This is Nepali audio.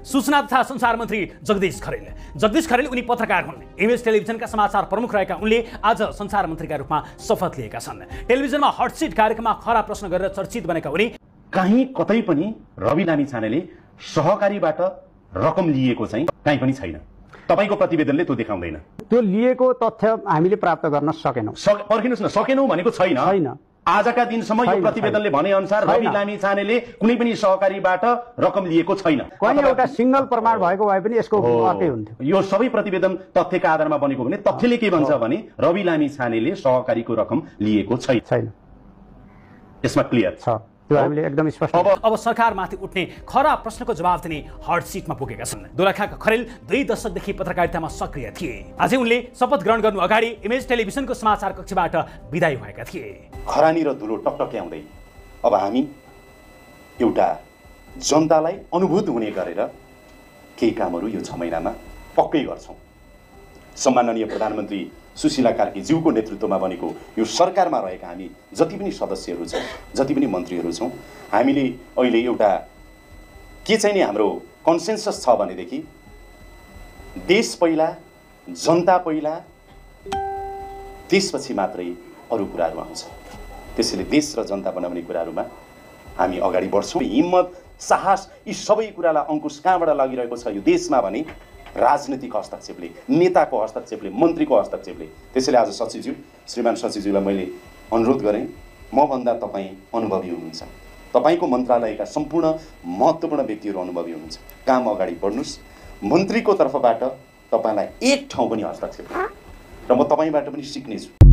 सूचना तथा संचार मन्त्री जगदीश खरेल उनी पत्रकार हुन्। इमेज टेलिभिजनका समाचार प्रमुख रहेका उनले आज संचार मन्त्रीका रूपमा शपथ लिएका छन्। टेलिभिजनमा हट सिट कार्यक्रममा खरा प्रश्न गरेर चर्चित बनेका उनी कहीँ कतै पनि रवि लामिछानेले सहकारीबाट रकम लिएको चाहिँ कहीँ पनि छैन। तपाईको प्रतिवेदनले त्यो देखाउँदैन। त्यो लिएको तथ्य हामीले प्राप्त गर्न सकेनौं। पर्खिनुस् न, सकेनौं भनेको छैन। आजका दिनसम्म यो प्रतिवेदनले भने अनुसार रवि लामिछानेले कुनै पनि सहकारीबाट रकम लिएको छैन। कुनै एउटा सिंगल प्रमाण भएको भए पनि यसको अर्कै हुन्थ्यो। यो सबै प्रतिवेदन तथ्यका आधारमा बनेको भने तथ्यले के भन्छ भने रवि लामिछानेले सहकारीको रकम लिएको छैन। यसमा क्लियर छ। त्यो हामीले एकदम स्पष्ट। अब सरकारमाथि उठ्ने खरा प्रश्नको जवाब दिने हट सिटमा पुगेका छन्। दोलखाका खरेल 2 दशकदेखि पत्रकारितामा सक्रिय थिए। आज उनले शपथ ग्रहण गर्नु अगाडि इमेज टेलिभिजनको समाचार कक्षबाट विदाई भएका थिए। खरानी र धुलो टकटक्याउँदै अब हामी एउटा जनतालाई अनुभूत हुने गरेर केही कामहरू यो 6 महिनामा पक्कै गर्छौं। सम्माननीय प्रधानमन्त्री सुशीला कार्की ज्यूको नेतृत्वमा बनेको यो सरकारमा रहेका हामी जति पनि सदस्यहरू छौं, जति पनि मन्त्रीहरू छौं, हामीले अहिले एउटा के चाहिँ नि हाम्रो कन्सेन्सस छ भनेदेखि देश पहिला, जनता पहिला, त्यसपछि मात्रै अरू कुराहरू आउँछ। त्यसैले देश र जनता बनाउने कुराहरूमा हामी अगाडि बढ्छौं। हिम्मत, साहस यी सबै कुरालाई अंकुश कहाँबाट लागिरहेको छ यो देशमा भने राजनीतिक हस्तक्षेपले, नेताको हस्तक्षेपले, मन्त्रीको हस्तक्षेपले। त्यसैले आज सचिवज्यू, श्रीमान सचिवज्यूलाई मैले अनुरोध गरेँ, म भन्दा तपाईँ अनुभवी हुनुहुन्छ। तपाईको मन्त्रालयका सम्पूर्ण महत्त्वपूर्ण व्यक्तिहरू अनुभवी हुनुहुन्छ। काम अगाडि बढ्नुस्। मन्त्रीको तर्फबाट तपाईलाई एक ठाउँ पनि हस्तक्षेप र म तपाईबाट पनि सिक्नेछु।